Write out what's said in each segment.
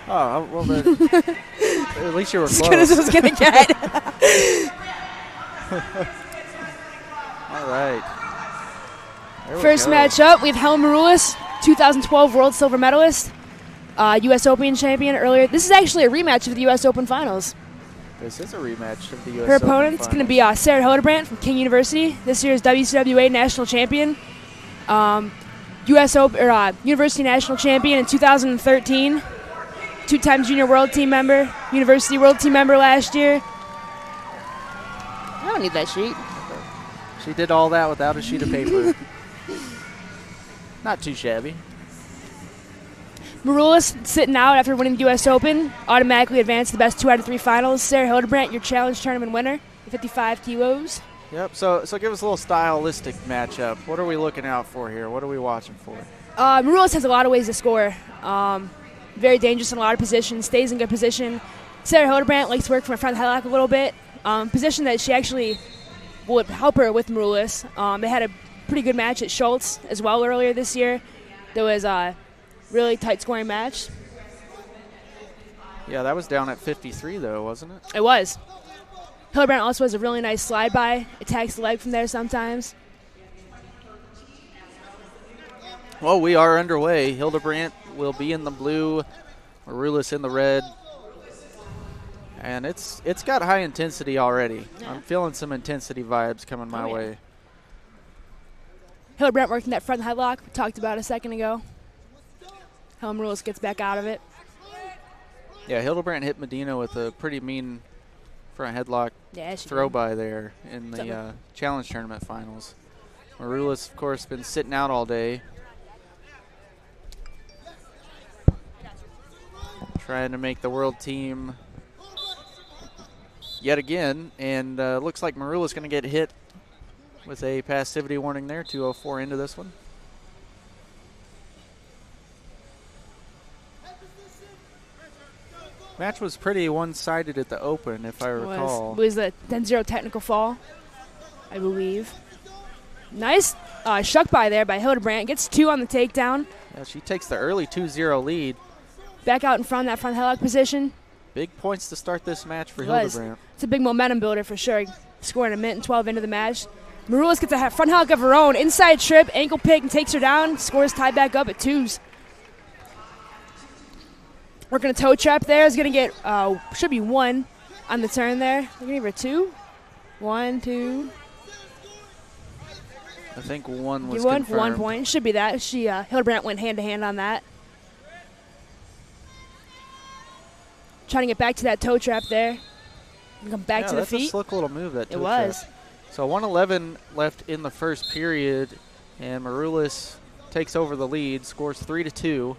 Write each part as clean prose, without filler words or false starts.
Oh, well, then, at least you were close. As good as it was going to get. All right. First match up, we have Helen Maroulis, 2012 World Silver Medalist, U.S. Open champion earlier. This is actually a rematch of the U.S. Open Finals. This is a rematch of the U.S. Her Open opponent's going to be Sarah Hildebrandt from King University, this year's WCWA National Champion, U.S. Open or University National Champion in 2013, two-time Junior World Team member, University World Team member last year. I don't need that sheet. She did all that without a sheet of paper. Not too shabby. Maroulis sitting out after winning the U.S. Open, automatically advanced to the best 2 out of 3 finals. Sarah Hildebrandt, your challenge tournament winner, 55 kilos. Yep, so give us a little stylistic matchup. What are we looking out for here? What are we watching for? Maroulis has a lot of ways to score. Very dangerous in a lot of positions, stays in good position. Sarah Hildebrandt likes to work from a front headlock a little bit, position that she actually would help her with Maroulis. They had a pretty good match at Schultz as well earlier this year. There was a really tight scoring match. Yeah, that was down at 53 though, wasn't it? It was. Hildebrandt also has a really nice slide by, attacks the leg from there sometimes. Well, we are underway. Hildebrandt will be in the blue, Maroulis in the red. And it's got high intensity already. Yeah. I'm feeling some intensity vibes coming my way. Hildebrandt working that front headlock we talked about a second ago. Helen Maroulis gets back out of it. Yeah, Hildebrandt hit Medina with a pretty mean front headlock throw by there in the challenge tournament finals. Maroulis, of course, been sitting out all day. Trying to make the world team yet again, and looks like Maroulis going to get hit with a passivity warning there, 2:04 into this one. Match was pretty one-sided at the open, if I recall. It was a 10-0 technical fall, I believe. Nice shuck by there by Hildebrandt. Gets 2 on the takedown. Yeah, she takes the early 2-0 lead. Back out in front, that front headlock position. Big points to start this match for Hildebrandt. It's a big momentum builder for sure. Scoring a minute and 12 into the match. Maroulis gets a front headlock of her own. Inside trip, ankle pick, and takes her down. Scores tied back up at 2s. Working a toe trap there. Is going to get, should be 1 on the turn there. They're going to give her 2. 1, 2. I think 1 was confirmed. 1 point. Should be that. Hildebrandt went hand-to-hand on that. Trying to get back to that toe trap there. And come back to the feet. That's a slick little move, that toe trap. It was. So 1:11 left in the first period, and Maroulis takes over the lead, scores 3-2.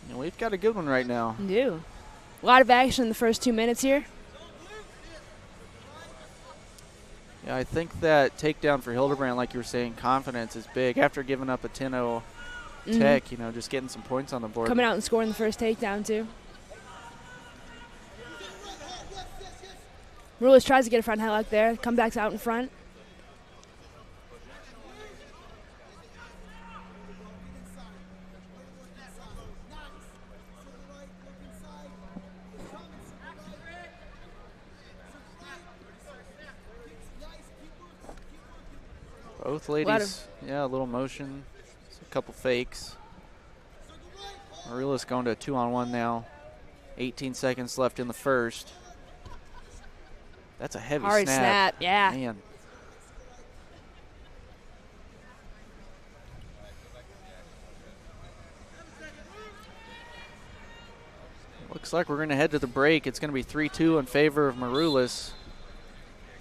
And we've got a good one right now. We do. A lot of action in the first 2 minutes here. Yeah, I think that takedown for Hildebrandt, like you were saying, confidence is big. After giving up a 10-0 tech, just getting some points on the board. Coming out and scoring the first takedown, too. Maroulis tries to get a front headlock there. Comebacks out in front. Both ladies, a little motion, a couple fakes. Maroulis going to a 2-on-1 now. 18 seconds left in the first. That's a heavy hard snap, yeah. Man. Looks like we're going to head to the break. It's going to be 3-2 in favor of Maroulis.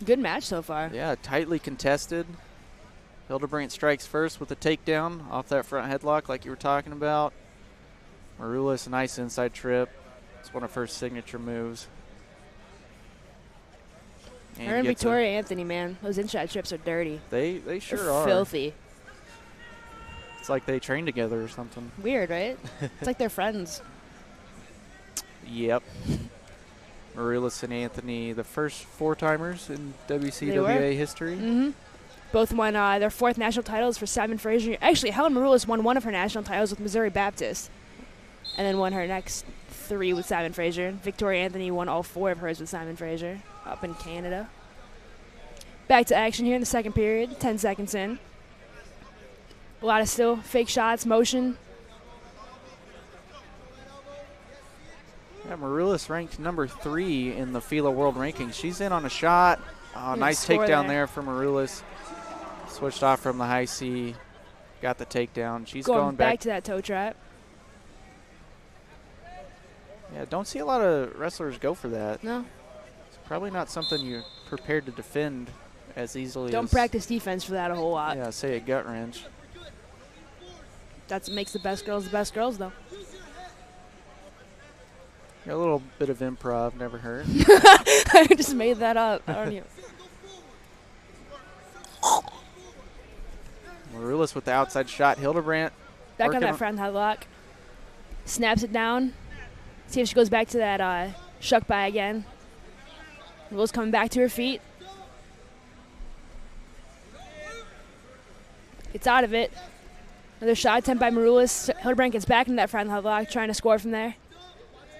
Good match so far. Yeah, tightly contested. Hildebrandt strikes first with a takedown off that front headlock like you were talking about. Maroulis, a nice inside trip. It's one of her signature moves. And her and Victoria Anthony, man, those inside trips are dirty. They sure are. Filthy. It's like they train together or something. Weird, right? It's like they're friends. Yep. Maroulis and Anthony, the first 4-timers in WCWA history. Mm-hmm. Both won their 4th national titles for Simon Fraser. Actually, Helen Maroulis won one of her national titles with Missouri Baptist. and then won her next 3 with Simon Fraser. Victoria Anthony won all 4 of hers with Simon Fraser up in Canada. Back to action here in the second period, 10 seconds in. A lot of still fake shots, motion. Yeah, Maroulis ranked number 3 in the FILA World Rankings. She's in on a shot. Nice takedown there for Maroulis. Switched off from the high C. Got the takedown. She's going back to that toe trap. Yeah, don't see a lot of wrestlers go for that. No. It's probably not something you're prepared to defend as easily. Don't practice defense for that a whole lot. Yeah, say a gut wrench. That's what makes the best girls, though. Yeah, a little bit of improv never hurt. I just made that up. I don't even. Maroulis with the outside shot. Hildebrandt back on that front headlock. Snaps it down. See if she goes back to that shuck by again. Maroulis coming back to her feet. Gets out of it. Another shot attempt by Maroulis. Hildebrandt gets back into that front headlock, trying to score from there.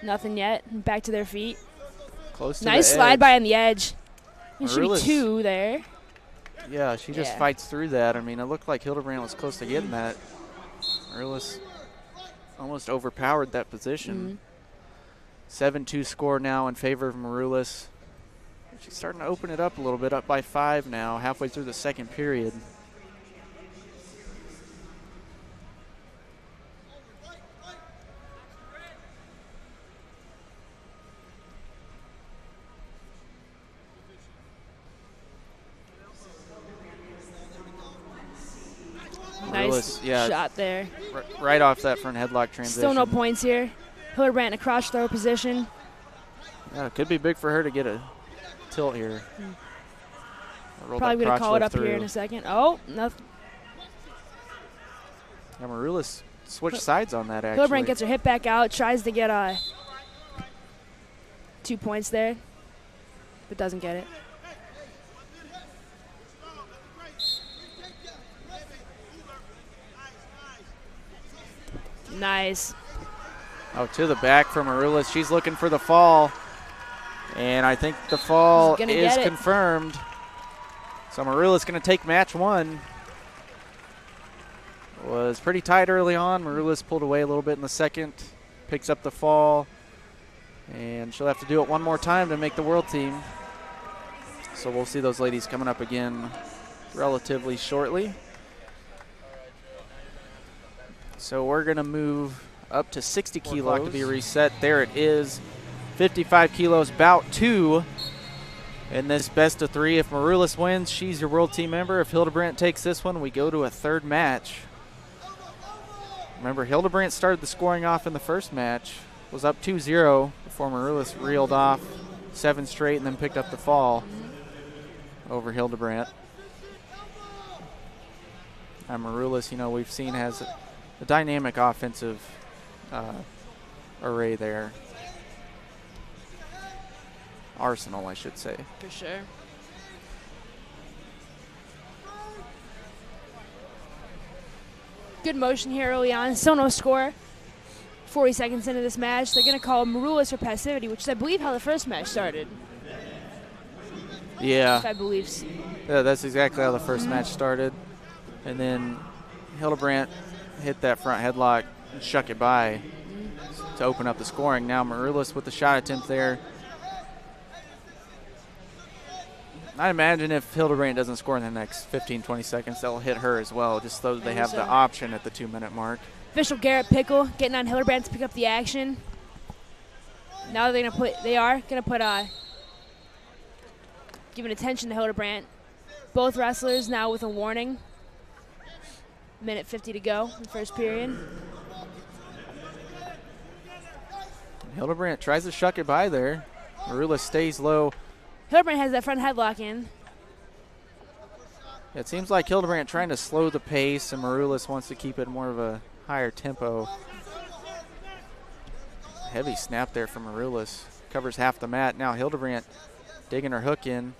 Nothing yet. Back to their feet. Close to nice the slide edge. by on the edge. There should be Maroulis. 2 there. Yeah, she just fights through that. I mean, it looked like Hildebrandt was close to getting that. Maroulis almost overpowered that position. 7-2 score now in favor of Maroulis. She's starting to open it up a little bit, up by 5 now, halfway through the second period. Nice shot there. Right off that front headlock transition. Still no points here. Hildebrandt in a cross throw position. Yeah, it could be big for her to get a tilt here. Probably going to call it up here in a second. Oh, nothing. Yeah, Maroulis switched sides on that, actually. Hildebrandt gets her hip back out, tries to get 2 points there, but doesn't get it. Nice. Oh, to the back from Maroulis. She's looking for the fall. And I think the fall is confirmed. So Maroulis going to take match 1. Was pretty tight early on. Maroulis pulled away a little bit in the second. Picks up the fall. And she'll have to do it one more time to make the world team. So we'll see those ladies coming up again relatively shortly. So we're going to move up to 60 kilos to be reset. There it is. 55 kilos, bout 2 in this best of 3. If Maroulis wins, she's your world team member. If Hildebrandt takes this one, we go to a 3rd match. Remember, Hildebrandt started the scoring off in the first match. Was up 2-0 before Maroulis reeled off 7 straight and then picked up the fall over Hildebrandt. And Maroulis, you know, we've seen has a dynamic offensive array there. Arsenal, I should say. For sure. Good motion here early on. Still no score. 40 seconds into this match. They're going to call Maroulis for passivity, which is, I believe, how the first match started. Yeah. If I believe. Yeah, that's exactly how the first match started. And then Hildebrandt hit that front headlock and shuck it by to open up the scoring. Now Maroulis with the shot attempt there. I imagine if Hildebrandt doesn't score in the next 15, 20 seconds, they'll hit her as well, just so they have the option at the 2-minute mark. Official Garrett Pickle getting on Hildebrandt to pick up the action. Now they are going to put giving attention to Hildebrandt. Both wrestlers now with a warning. Minute 50 to go in the first period. Hildebrandt tries to shuck it by there. Maroulis stays low. Hildebrandt has that front headlock in. It seems like Hildebrandt trying to slow the pace, and Maroulis wants to keep it more of a higher tempo. Heavy snap there from Maroulis. Covers half the mat. Now Hildebrandt digging her hook in.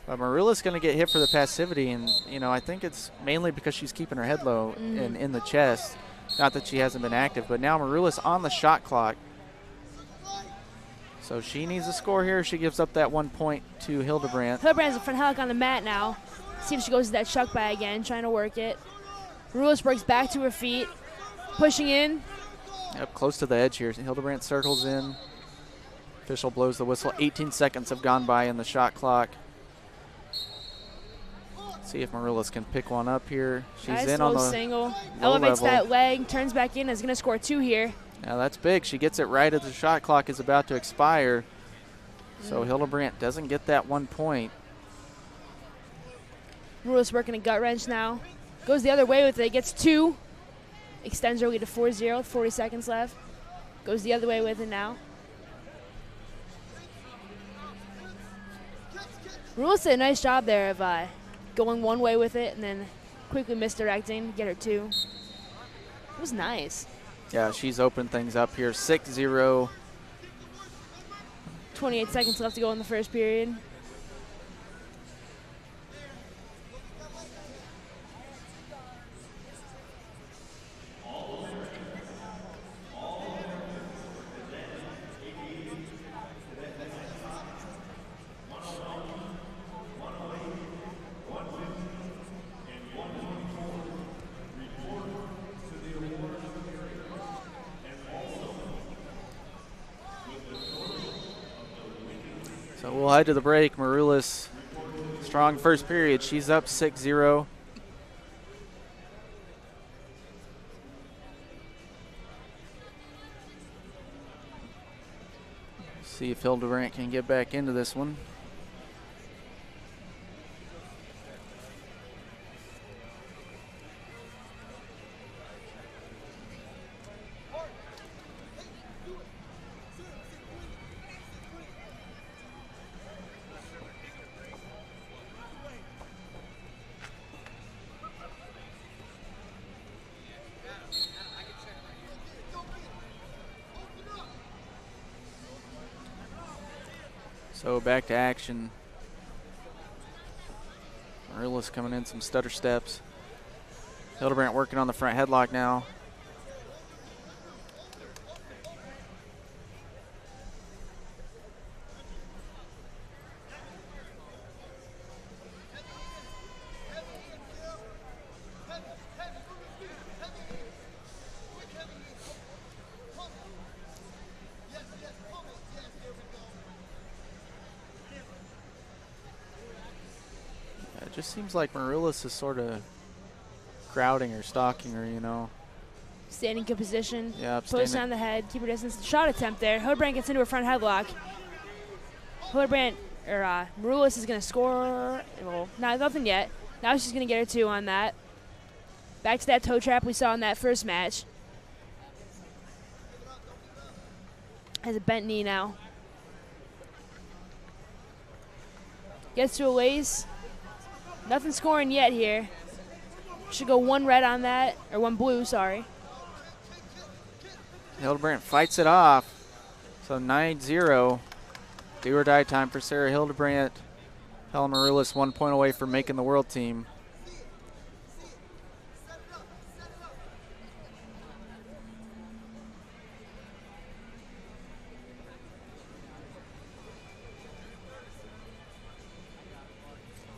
But Maroulis going to get hit for the passivity, and, you know, I think it's mainly because she's keeping her head low and in the chest. Not that she hasn't been active, but now Maroulis on the shot clock. So she needs a score here. She gives up that 1 point to Hildebrandt. Hildebrandt's a front headlock on the mat now. See if she goes to that chuck by again, trying to work it. Maroulis breaks back to her feet, pushing in. Up close to the edge here. Hildebrandt circles in. Official blows the whistle. 18 seconds have gone by in the shot clock. See if Maroulis can pick one up here. She's nice in on the single. Elevates that leg, turns back in, is going to score 2 here. Now that's big. She gets it right as the shot clock is about to expire. So Hildebrandt doesn't get that 1 point. Maroulis working a gut wrench now. Goes the other way with it, gets 2. Extends her lead to 4-0 with 40 seconds left. Goes the other way with it now. Maroulis did a nice job there of going one way with it and then quickly misdirecting, get her 2. It was nice. Yeah, she's opened things up here. 6-0. 28 seconds left to go in the first period. So we'll head to the break. Maroulis, strong first period. She's up 6-0. See if Hildebrandt can get back into this one. So back to action. Maroulis coming in some stutter steps. Hildebrandt working on the front headlock now. It just seems like Maroulis is sort of crowding her, stalking her, you know. Standing good position. Yeah, Post on the head, keep her distance. Shot attempt there. Hildebrandt gets into her front headlock. Maroulis is going to score. Well, nothing yet. Now she's going to get her 2 on that. Back to that toe trap we saw in that first match. Has a bent knee now. Gets to a lace. Nothing scoring yet here. Should go 1 red on that, or 1 blue, sorry. Hildebrandt fights it off. So 9-0. Do or die time for Sarah Hildebrandt. Helen Maroulis 1 point away from making the world team.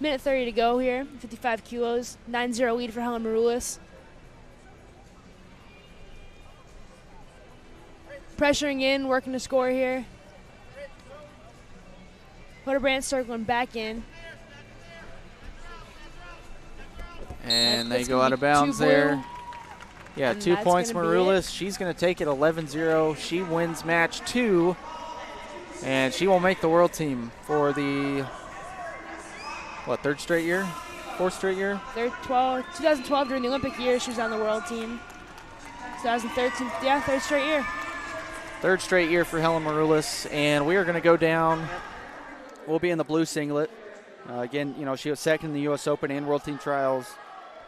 Minute 30 to go here, 55 kilos, 9-0 lead for Helen Maroulis. Pressuring in, working to score here. Hildebrandt circling back in. And they go out of bounds there. Yeah, 2 points Maroulis. She's going to take it 11-0. She wins match 2. And she will make the world team for the, third straight year? Fourth straight year? 2012 during the Olympic year, she was on the world team. 2013, third straight year. Third straight year for Helen Maroulis, and we are going to go down. We'll be in the blue singlet. Again, she was second in the U.S. Open and World Team Trials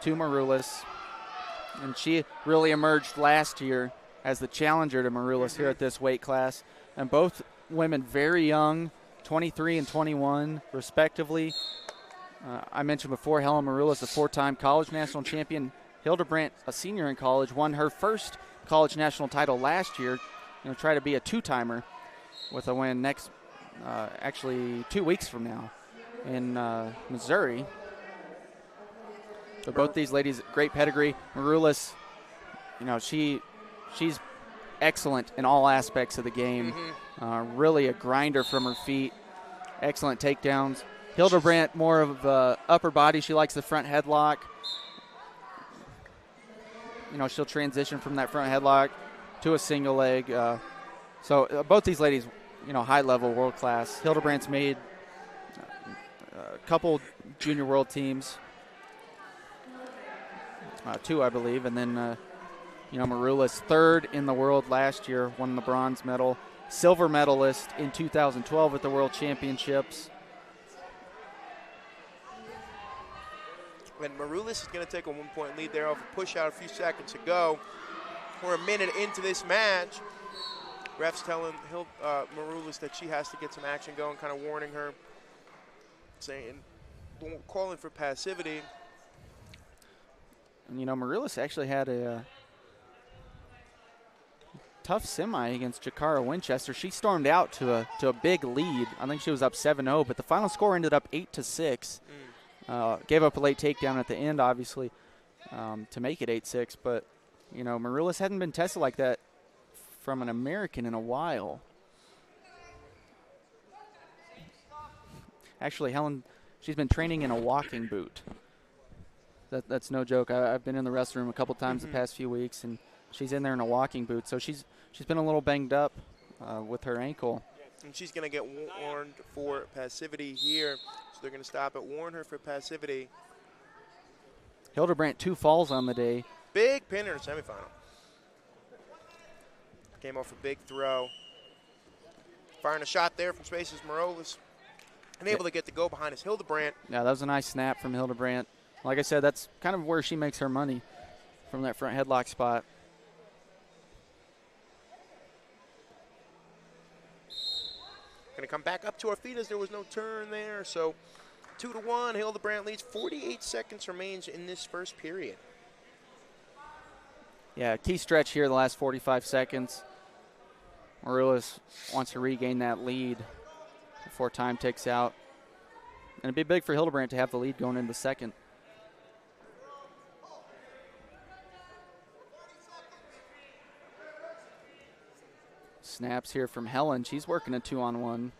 to Maroulis, and she really emerged last year as the challenger to Maroulis here at this weight class. And both women very young, 23 and 21, respectively. I mentioned before, Helen Maroulis, a 4-time college national champion, Hildebrandt, a senior in college, won her first college national title last year. Try to be a two-timer with a win actually 2 weeks from now in Missouri. So both these ladies, great pedigree. Maroulis, she's excellent in all aspects of the game. Really a grinder from her feet. Excellent takedowns. Hildebrandt, more of upper body. She likes the front headlock. She'll transition from that front headlock to a single leg. So both these ladies, high level, world class. Hildebrandt's made a couple junior world teams, 2 I believe, and then Maroulis, 3rd in the world last year, won the bronze medal, silver medalist in 2012 at the World Championships. And Maroulis is going to take a 1-point lead there off a push out a few seconds ago. We're a minute into this match. Ref's telling Maroulis that she has to get some action going, kind of warning her, saying, calling for passivity. And, Maroulis actually had a tough semi against Jakara Winchester. She stormed out to a big lead. I think she was up 7-0, but the final score ended up 8-6. Gave up a late takedown at the end, obviously, to make it 8-6. But, Maroulis hadn't been tested like that from an American in a while. Actually, Helen, she's been training in a walking boot. That's no joke. I've been in the restroom a couple times the past few weeks, and she's in there in a walking boot. So she's been a little banged up with her ankle. And she's going to get warned for passivity here. So they're going to stop it, warn her for passivity. Hildebrandt, 2 falls on the day. Big pin in her semifinal. Came off a big throw. Firing a shot there from spaces. Maroulis unable to get the go behind his Hildebrandt. Yeah, that was a nice snap from Hildebrandt. Like I said, that's kind of where she makes her money, from that front headlock spot. Going to come back up to our feet as there was no turn there. So 2-1, Hildebrandt leads. 48 seconds remains in this first period. Yeah, key stretch here the last 45 seconds. Maroulis wants to regain that lead before time ticks out. And it'd be big for Hildebrandt to have the lead going into the second. Snaps here from Helen. She's working a 2-on-1.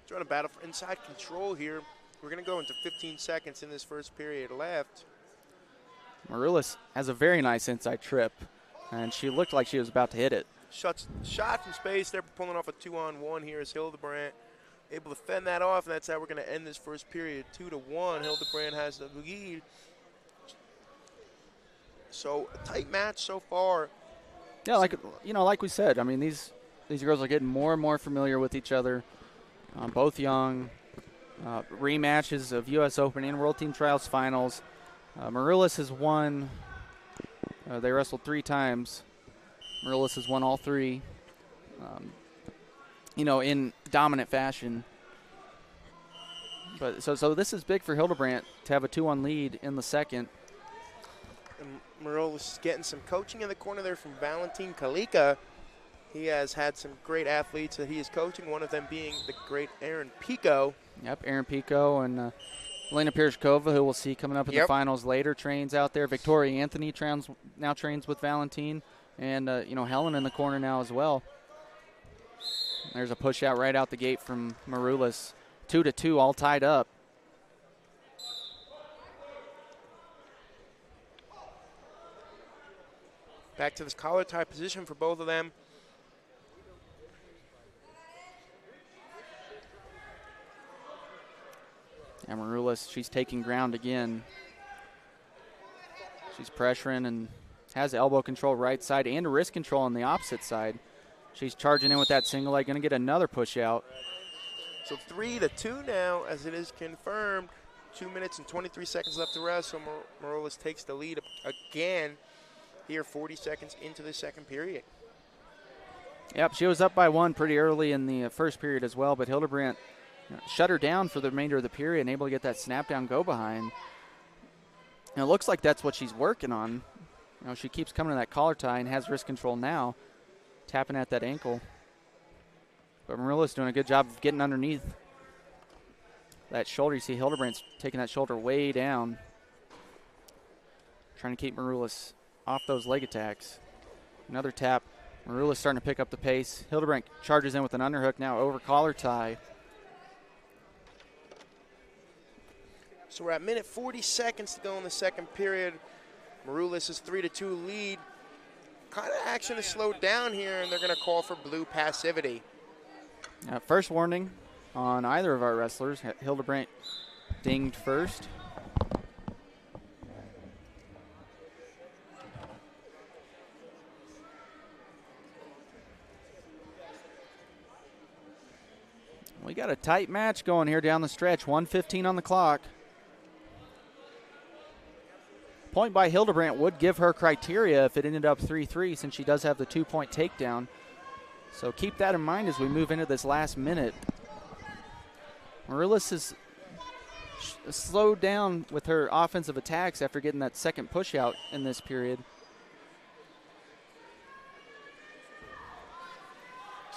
Trying to battle for inside control here. We're going to go into 15 seconds in this first period left. Maroulis has a very nice inside trip, and she looked like she was about to hit it. Shot from space there, pulling off a 2-on-1 here is Hildebrandt. Able to fend that off, and that's how we're going to end this first period. 2-1. Hildebrandt has the lead. So a tight match so far. Yeah, like we said, I mean, these girls are getting more and more familiar with each other. Both young. Rematches of U.S. Open and World Team Trials finals. Maroulis has won. They wrestled 3 times. Maroulis has won all 3. In dominant fashion. But so this is big for Hildebrandt to have a 2-1 lead in the second. And Maroulis is getting some coaching in the corner there from Valentin Kalika. He has had some great athletes that he is coaching, one of them being the great Aaron Pico. Yep, Aaron Pico and Elena Pirshkova, who we'll see coming up in the finals later, trains out there. Victoria Anthony now trains with Valentin. And, Helen in the corner now as well. There's a push out right out the gate from Maroulis. 2-2, all tied up. Back to this collar tie position for both of them. And Maroulis, she's taking ground again. She's pressuring and has elbow control right side and wrist control on the opposite side. She's charging in with that single leg, going to get another push out. So 3-2 now, as it is confirmed. 2 minutes and 23 seconds left to rest, so Maroulis takes the lead again here 40 seconds into the second period. Yep, she was up by 1 pretty early in the first period as well, but Hildebrandt shut her down for the remainder of the period and able to get that snap down go behind. And it looks like that's what she's working on. She keeps coming to that collar tie and has wrist control now, tapping at that ankle. But Marilla's doing a good job of getting underneath that shoulder. You see Hildebrandt's taking that shoulder way down, trying to keep Maroulis off those leg attacks. Another tap. Maroulis starting to pick up the pace. Hildebrandt charges in with an underhook now over collar tie. So we're at minute 40 seconds to go in the second period. Maroulis' 3-2 lead. Kind of action is slowed down here, and they're going to call for blue passivity. First warning on either of our wrestlers. Hildebrandt dinged first. We got a tight match going here down the stretch. 1:15 on the clock. Point by Hildebrandt would give her criteria if it ended up 3-3, since she does have the 2-point takedown. So keep that in mind as we move into this last minute. Maroulis has slowed down with her offensive attacks after getting that second push out in this period.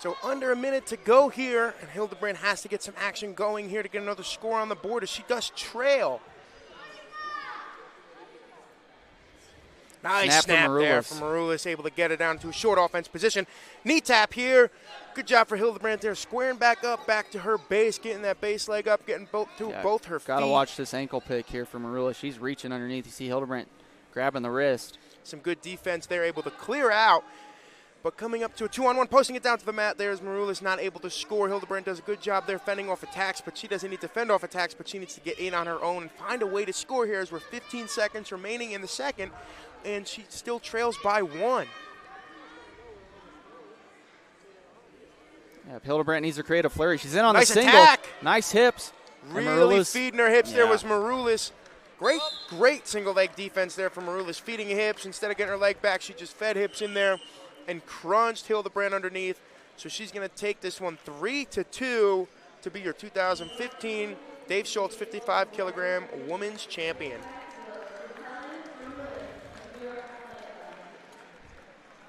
So under a minute to go here, and Hildebrandt has to get some action going here to get another score on the board as she does trail. Nice snap there from Maroulis, able to get it down to a short offense position. Knee tap here. Good job for Hildebrandt there, squaring back up, back to her base, getting that base leg up, getting both her feet. Got to watch this ankle pick here for Maroulis. She's reaching underneath. You see Hildebrandt grabbing the wrist. Some good defense there, able to clear out. But coming up to a 2-on-1, posting it down to the mat, there's Maroulis not able to score. Hildebrandt does a good job there fending off attacks, but she doesn't need to fend off attacks, but she needs to get in on her own and find a way to score here as we're 15 seconds remaining in the second, and she still trails by 1. Yeah, Hildebrandt needs to create a flurry. She's in on nice the single. Attack. Nice hips. Really feeding her hips there was Maroulis. Great single leg defense there from Maroulis, feeding hips. Instead of getting her leg back, she just fed hips in there and crunched Hildebrandt underneath. So she's going to take this one 3-2 to be your 2015 Dave Schultz 55 kilogram women's champion.